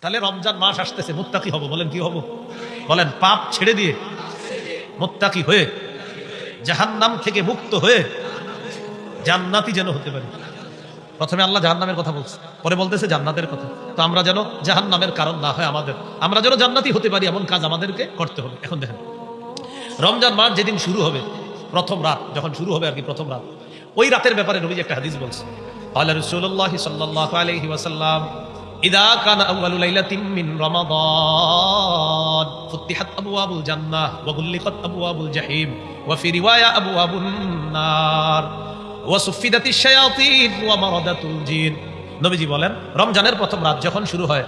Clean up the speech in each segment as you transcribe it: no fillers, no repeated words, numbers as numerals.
তাহলে রমজান মাস আসতেছে, মুত্তাকি হব। বলেন কি হব? বলেন পাপ ছেড়ে দিয়ে মুত্তাকি হয়ে জাহান্নাম থেকে মুক্ত হয়ে জান্নাতি যেন হতে পারি। প্রথমে আল্লাহ জাহান্নামের কথা বলছে, পরে বলতেছে জান্নাতের কথা। তো আমরা যেন জাহান্নামের কারণ না হয় আমাদের, আমরা যেন জান্নাতি হতে পারি এমন কাজ আমাদেরকে করতে হবে। এখন দেখেন, রমজান মাস যেদিন শুরু হবে, প্রথম রাত যখন শুরু হবে আর কি, প্রথম রাত, ওই রাতের ব্যাপারে নবীজি একটা হাদিস বলছে। ক্বালা রাসূলুল্লাহ সাল্লাল্লাহু আলাইহি ওয়াসাল্লাম ইযা কানা আউয়ালু লাইলাতিন মিন রমাদান ফুতিহাত আবওয়াবুল জান্নাহ ওয়া গুল্লিকাত আবওয়াবুল জাহিম ওয়া ফি রিওয়ায়া আবওয়াবুন নার ওয়া সুফিদাতিশ শায়াতিন ওয়া মারাদাতুল জিন। নবীজি বলেন, রমজানের প্রথম রাত যখন শুরু হয়,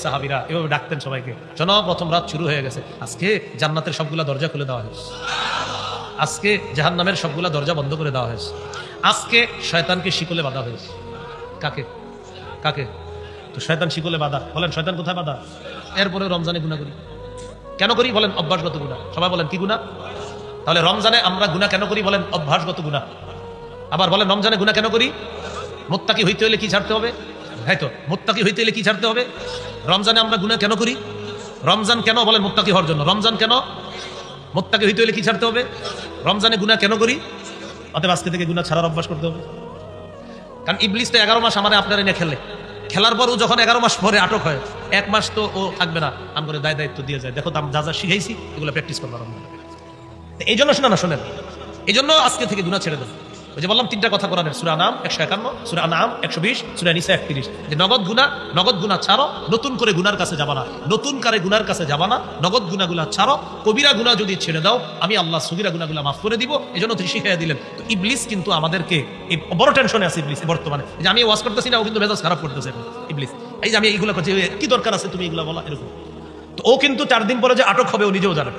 সাহাবীরা এভাবে ডাকতেন সবাইকে, শোনো প্রথম রাত শুরু হয়ে গেছে, আজকে জান্নাতের সবগুলা দরজা খুলে দেওয়া হয়েছে, আজকে জাহান্নামের সবগুলা দরজা বন্ধ করে দেওয়া হয়েছে, আজকে শয়তানকে শিকলে বাঁধা হয়েছে। কাকে কাকে? তো শয়তান শিকলে বাঁধা। বলেন শয়তান কোথায় বাঁধা? এরপরে রমজানে গুনাহ করি কেন করি? বলেন অভ্যাসগত গুনাহ। সবাই বলেন কি গুনাহ? তাহলে রমজানে আমরা গুনাহ কেন করি? বলেন অভ্যাসগত গুনাহ। আবার বলেন রমজানে গুনাহ কেন করি? মুত্তাকি হইতে হলে কি ছাড়তে হবে? তাই তো, মুত্তাকি হইতে হলে কি ছাড়তে হবে? রমজানে আমরা গুনাহ কেন করি? রমজান কেন? বলেন মুত্তাকি হওয়ার জন্য। রমজান কেন? মুত্তাকি হইতে হলে কি ছাড়তে হবে? রমজানে গুনাহ কেন করি? অতএব আজকে থেকে গুনাহ ছাড়ার অভ্যাস করতে হবে। কারণ ইবলিস তো 11 মাস আমারে আপনারা এনে খেলার পরও যখন 11 মাস পরে আটক হয়, 1 মাস তো ও থাকবে না, আমাদের দায়িত্ব দিয়ে যায়, দেখো তো আমি যা যা শিখাইছি এগুলো প্র্যাকটিস করবো। এই জন্য শোনা না, শোনেন, এই জন্য আজকে থেকে গুনাহ ছেড়ে দেন। ওই যে বললাম তিনটা কথা কোরআনের, সূরা আনাম 151, সূরা আনাম 120, সূরা নিসা 31, যে নগদ গুনাহ ছাড়ো, নতুন করে গুনার কাছে যাবা না, নতুন করে গুনার কাছে যাবা না, নগদ গুনাহগুলো ছাড়ো, কবিরা গুনাহ যদি ছেড়ে দাও আমি আল্লাহ সগীরা গুনাহগুলো মাফ করে দিব। এজন্য তিনি শিখাইয়া দিলেন। তো ইবলিস কিন্তু আমাদেরকে এই বড় টেনশনে আছে ইবলিস বর্তমানে, যে আমি ওয়াজ করতেছি না, ও কিন্তু মেজাজ খারাপ করতেছে ইবলিস, এই যে আমি এইগুলো করছি, কি দরকার আছে তুমি এগুলো বলা, এরকম। তো ও কিন্তু 4 দিন পরে যে আটক হবে ও নিজেও জানে।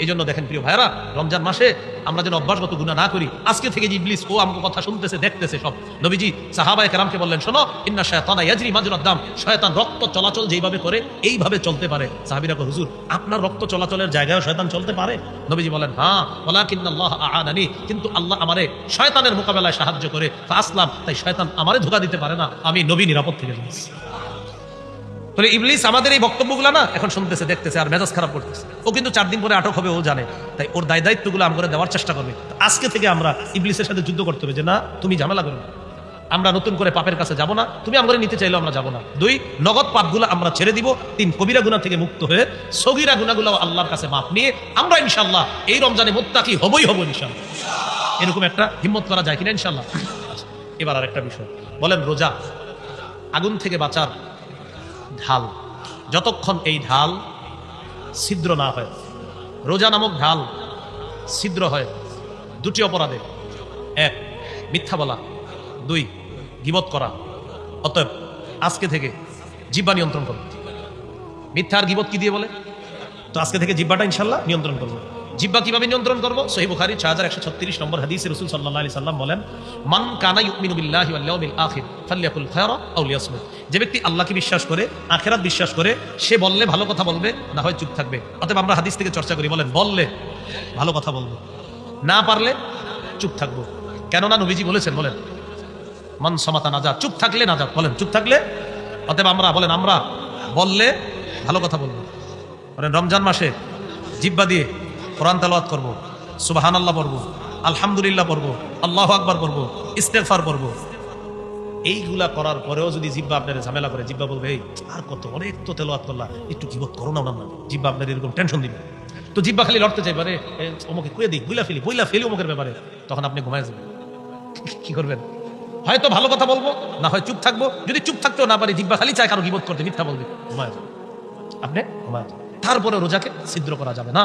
এই জন্য দেখেন প্রিয় ভাইরা, রমজান মাসে আমরা যেন অভ্যাসগত গুনাহ না করি। আজকে থেকে যে ইবলিস ও আমাকে কথা শুনতেছে, দেখতেছে সব, নবীজি সাহাবায়ে কেরামকে বললেন, শোনো, ইন্না শায়তানা ইয়াজরি মাজরাদ দাম, শয়তান রক্ত চলাচল যেইভাবে করে এইভাবে চলতে পারে। সাহাবীরা কয়, হুজুর আপনার রক্ত চলাচলের জায়গায় শয়তান চলতে পারে? নবীজি বলেন, হ্যাঁ, ওয়ালাকিন্নাল্লাহ আ'আনানি, কিন্তু আল্লাহ আমারে শয়তানের মোকাবেলায় সাহায্য করে, ফাসলাম, তাই শয়তান আমারে ধোঁকা দিতে পারে না, আমি নবী নিরাপদ থেকে যাচ্ছি। তাহলে ইবলিস আমাদের এই বক্তব্যগুলো না এখন শুনতেছে, দেখতেছে, আর মেজাজ খারাপ করতেছে। ও কিন্তু 4 দিন পরে আটক হবে, ও জানে, তাই ওর দায়িত্বগুলো আমরা দেওয়ার চেষ্টা করবে। আজকে থেকে আমরা ইবলিসের সাথে যুদ্ধ করতে হবে, যে না তুমি ঝামেলা করো না, আমরা নতুন করে পাপের কাছে যাব না, তুমি আমরা নিতে চাইলেও আমরা যাব না। 2, নগদ পাপগুলো আমরা ছেড়ে দিব। 3, কবিরা গুনাহ থেকে মুক্ত হয়ে সগীরা গুনাহগুলো আল্লাহর কাছে মাফ নিয়ে আমরা ইনশাআল্লাহ এই রমজানে মুত্তাকি হবই হব ইনশাআল্লাহ। এরকম একটা হিম্মত করা যায় কিনা ইনশাআল্লাহ? এবার আরেকটা বিষয়, বলেন রোজা আগুন থেকে বাঁচার ঢাল। যতক্ষণ এই ঢাল ছিদ্র না হয়, রোজা নামক ঢাল ছিদ্র হয় 2টি অপরাধে। 1, মিথ্যা বলা, 2, গীবত করা। অতএব আজকে থেকে জিহ্বা নিয়ন্ত্রণ করব। মিথ্যা আর গীবত কি দিয়ে বলে? তো আজকে থেকে জিহ্বাটা ইনশাআল্লাহ নিয়ন্ত্রণ করব। জিহ্বা কিভাবে নিয়ন্ত্রণ করব? সহিহ বুখারী 6136 নম্বর হাদিসে রাসূল সাল্লাল্লাহু আলাইহি সাল্লাম বলেন, মান কানা ইউমিনু বিল্লাহি ওয়াল ইয়াউমিল আখির ফালইয়াকুল খায়রা আও লিয়াসমুত। যে ব্যক্তি আল্লাহকে বিশ্বাস করে, আখিরাত বিশ্বাস করে, সে বললে ভালো কথা বলবে, না হয় চুপ থাকবে। অতএব আমরা হাদিস থেকে চর্চা করি, বলেন বললে ভালো কথা বলবো, না পারলে চুপ থাকবো। কেননা নবীজি বলেছেন, বলেন মান সামাতা নাজাত, চুপ থাকলে নাজাত। বলেন চুপ থাকলে। অতএব আমরা বলেন, আমরা বললে ভালো কথা বলবো। বলেন রমজান মাসে জিহ্বা দিয়ে কোরআন তেলাওয়াত করব, সুবহানাল্লাহ পড়ব, আলহামদুলিল্লাহ পড়ব, আল্লাহু আকবার পড়ব, ইস্তেগফার পড়ব। এইগুলা করার পরেও যদি জিহ্বা আপনার ঝামেলা করে, জিহ্বা বলবে, এই আর কত, অনেক তো তেলাওয়াত করলা, একটু গীবত করো না। জিহ্বা আপনার এরকম টেনশন দিবে। তো জিহ্বা খালি লড়তে চাইবে, আরে অমুকে কুয়ে দিই, বইলা ফেলি অমুকের ব্যাপারে, তখন আপনি ঘুমায় যাবেন। কি করবেন? হয়তো ভালো কথা বলবো, না হয় চুপ থাকবো। যদি চুপ থাকতেও না পারি, জিহ্বা খালি চায় কারো গীবত করতে, মিথ্যা বলবে, ঘুমায় যাবে, আপনি ঘুমায় যাবেন। তারপরে রোজাকে ছিদ্র করা যাবে না।